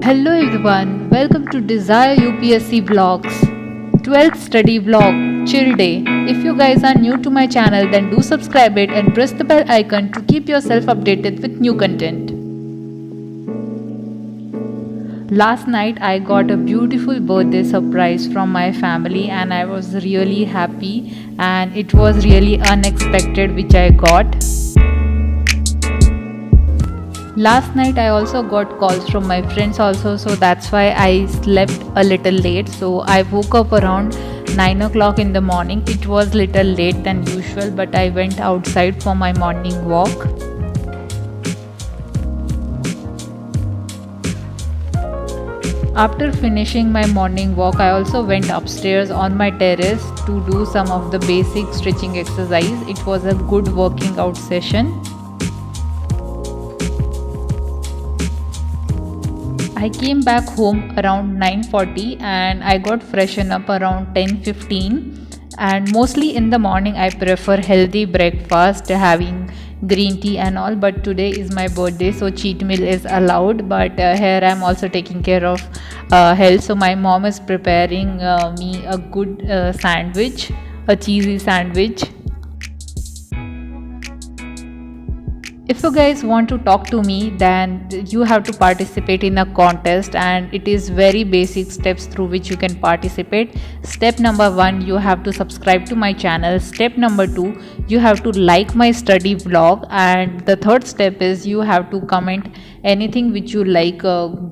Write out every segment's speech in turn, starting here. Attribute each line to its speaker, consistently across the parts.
Speaker 1: Hello everyone, welcome to Desire UPSC Vlogs 12th study vlog chill day. If you guys are new to my channel, then do subscribe it and press the bell icon to keep yourself updated with new content. Last night I got a beautiful birthday surprise from my family and I was really happy, and it was really unexpected which I got. Last night I also got calls from my friends also, so that's why I slept a little late. So I woke up around 9 o'clock in the morning. It was little late than usual, but I went outside for my morning walk. After finishing my morning walk, I also went upstairs on my terrace to do some of the basic stretching exercise. It was a good working out session. I came back home around 9:40 and I got freshened up around 10:15, and mostly in the morning I prefer healthy breakfast, having green tea and all, but today is my birthday so cheat meal is allowed. But here I'm also taking care of health, so my mom is preparing me a good sandwich, a cheesy sandwich. If you guys want to talk to me, then you have to participate in a contest, and it is very basic steps through which you can participate. Step number 1, you have to subscribe to my channel. Step number 2, you have to like my study vlog, and the third step is you have to comment anything which you like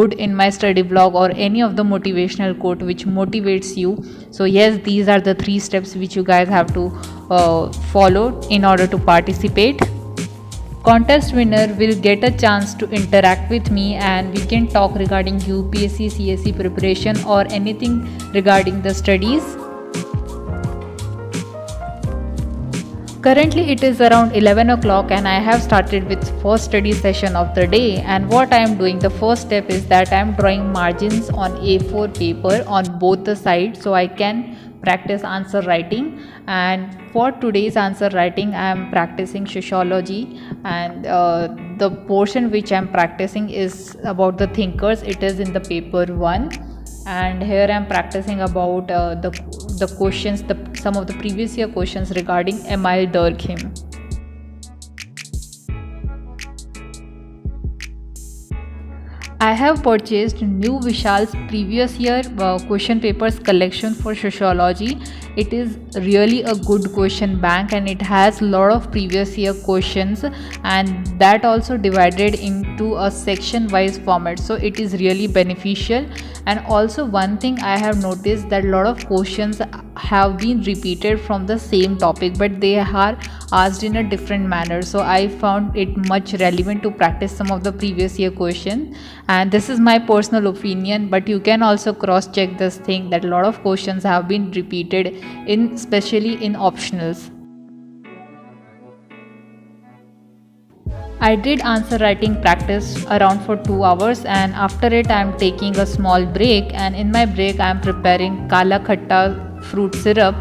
Speaker 1: good in my study vlog, or any of the motivational quote which motivates you. So yes, these are the 3 steps which you guys have to follow in order to participate. Contest winner will get a chance to interact with me, and we can talk regarding UPSC CSE preparation or anything regarding the studies. Currently it is around 11 o'clock and I have started with first study session of the day. And what I am doing, the first step is that I am drawing margins on A4 paper on both the sides so I can practice answer writing. And for today's answer writing I am practicing sociology, and the portion which I am practicing is about the thinkers. It is in the paper 1, and here I am practicing about the questions, some of the previous year questions regarding Emile Durkheim. I have purchased new Vishal's previous year question papers collection for sociology. It is really a good question bank, and it has a lot of previous year questions, and that also divided into a section wise format, so it is really beneficial. And also one thing I have noticed, that a lot of questions have been repeated from the same topic, but they are asked in a different manner, so I found it much relevant to practice some of the previous year questions. And this is my personal opinion, but you can also cross check this thing, that a lot of questions have been repeated especially in optionals. I did answer writing practice around for 2 hours, and after it I am taking a small break, and in my break I am preparing Kala Khatta fruit syrup.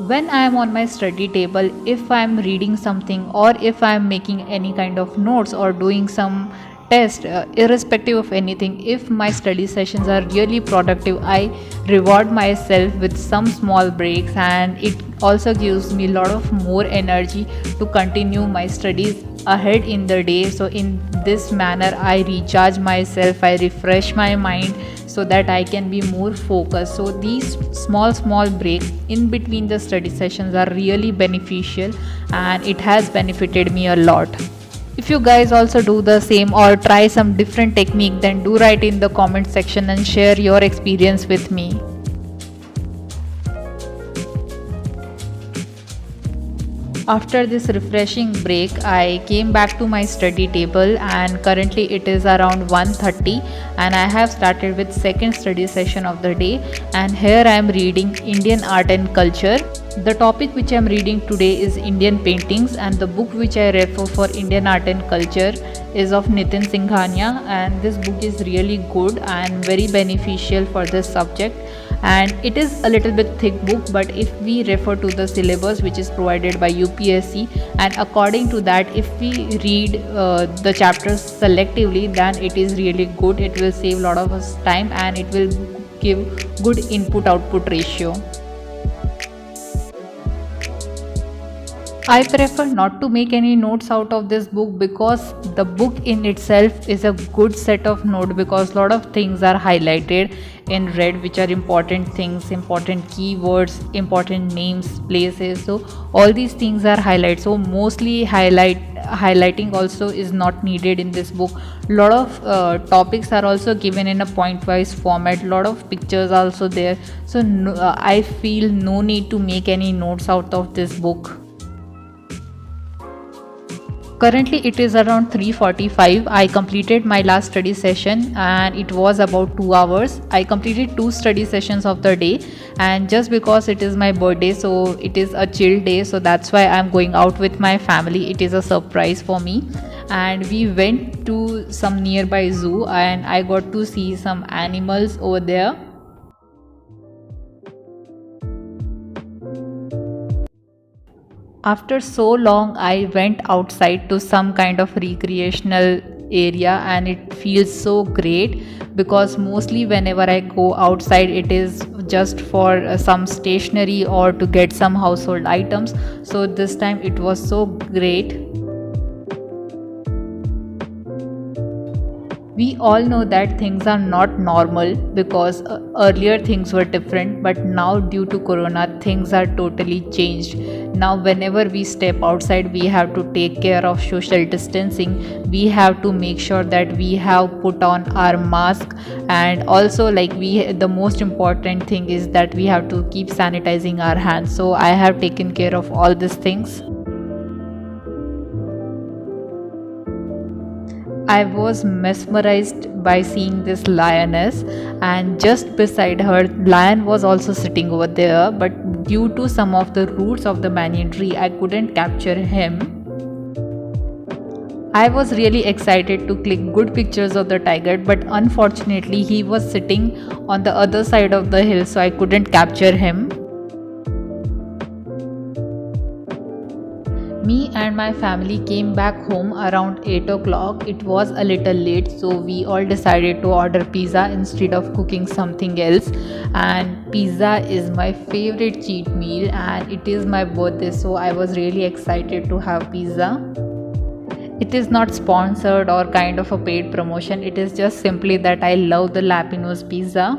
Speaker 1: When I am on my study table, if I am reading something or if I am making any kind of notes or doing some test, irrespective of anything, if my study sessions are really productive, I reward myself with some small breaks, and it also gives me a lot of more energy to continue my studies ahead in the day. So in this manner I recharge myself, I refresh my mind so that I can be more focused. So these small breaks in between the study sessions are really beneficial, and it has benefited me a lot. If you guys also do the same or try some different technique, then do write in the comment section and share your experience with me. After this refreshing break, I came back to my study table, and currently it is around 1:30 and I have started with second study session of the day, and here I am reading Indian Art and Culture. The topic which I am reading today is Indian paintings, and the book which I refer for Indian Art and Culture is of Nitin Singhania, and this book is really good and very beneficial for this subject. and it is a little bit thick book, but if we refer to the syllabus which is provided by UPSC, and according to that, if we read the chapters selectively, then it is really good. It will save a lot of us time and it will give good input output ratio. I prefer not to make any notes out of this book because the book in itself is a good set of notes, because a lot of things are highlighted in red which are important things, important keywords, important names, places. So all these things are highlighted. So mostly highlighting also is not needed in this book. Lot of topics are also given in a point wise format. Lot of pictures are also there. So I feel no need to make any notes out of this book. Currently it is around 3:45. I completed my last study session and it was about 2 hours. I completed 2 study sessions of the day, and just because it is my birthday, so it is a chill day, so that's why I'm going out with my family. It is a surprise for me, and we went to some nearby zoo and I got to see some animals over there. After so long, I went outside to some kind of recreational area and it feels so great, because mostly whenever I go outside, it is just for some stationery or to get some household items. So this time it was so great. We all know that things are not normal because earlier things were different, but now due to corona things are totally changed. Now whenever we step outside, we have to take care of social distancing. We have to make sure that we have put on our mask, and also the most important thing is that we have to keep sanitizing our hands. So I have taken care of all these things. I was mesmerized by seeing this lioness, and just beside her, lion was also sitting over there. But due to some of the roots of the banyan tree, I couldn't capture him. I was really excited to click good pictures of the tiger, but unfortunately, he was sitting on the other side of the hill, so I couldn't capture him. Me and my family came back home around 8 o'clock. It was a little late, so we all decided to order pizza instead of cooking something else. And pizza is my favorite cheat meal, and it is my birthday, so I was really excited to have pizza. It is not sponsored or kind of a paid promotion, it is just simply that I love the Lapino's pizza.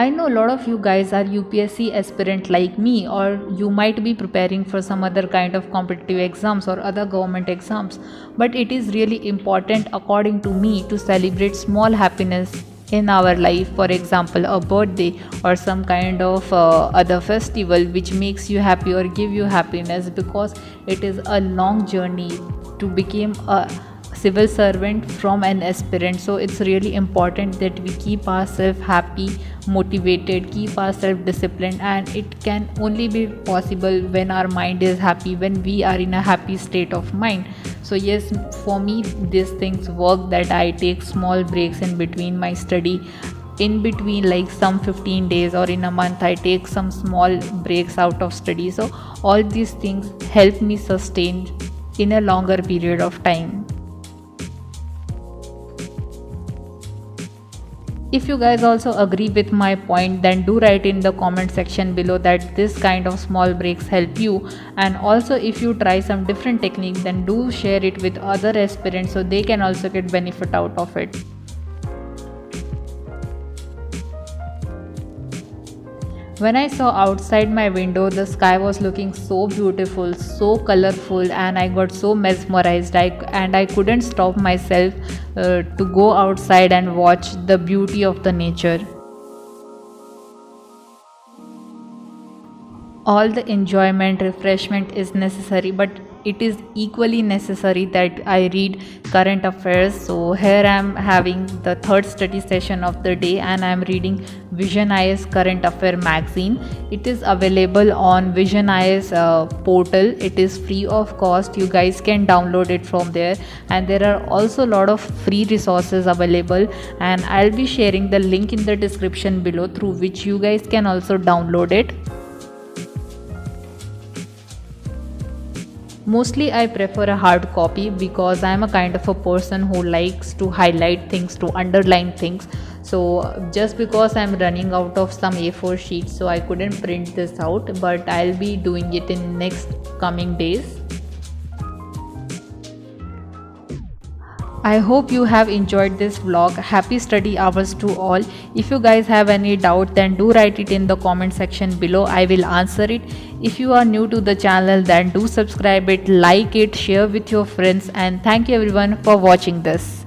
Speaker 1: I know a lot of you guys are UPSC aspirant like me, or you might be preparing for some other kind of competitive exams or other government exams, but it is really important according to me to celebrate small happiness in our life. For example, a birthday or some kind of other festival which makes you happy or give you happiness, because it is a long journey to become a civil servant from an aspirant. So it's really important that we keep ourselves happy, motivated, keep ourselves disciplined, and it can only be possible when our mind is happy, when we are in a happy state of mind. So yes, for me these things work, that I take small breaks in between my study. In between, like some 15 days or in a month, I take some small breaks out of study. So all these things help me sustain in a longer period of time. If you guys also agree with my point, then do write in the comment section below that this kind of small breaks help you. And also if you try some different techniques, then do share it with other aspirants so they can also get benefit out of it. When I saw outside my window, the sky was looking so beautiful, so colorful, and I got so mesmerized. I couldn't stop myself to go outside and watch the beauty of the nature. All the enjoyment, refreshment is necessary, but it is equally necessary that I read current affairs. So here I am having the third study session of the day, and I am reading Vision IS Current Affair magazine. It is available on Vision IS portal. It is free of cost. You guys can download it from there, and there are also a lot of free resources available, and I'll be sharing the link in the description below through which you guys can also download it. Mostly I prefer a hard copy because I am a kind of a person who likes to highlight things, to underline things. So just because I am running out of some A4 sheets, so I couldn't print this out, but I'll be doing it in next coming days. I hope you have enjoyed this vlog. Happy study hours to all. If you guys have any doubt, then do write it in the comment section below. I will answer it. If you are new to the channel, then do subscribe it, like it, share with your friends, and thank you everyone for watching this.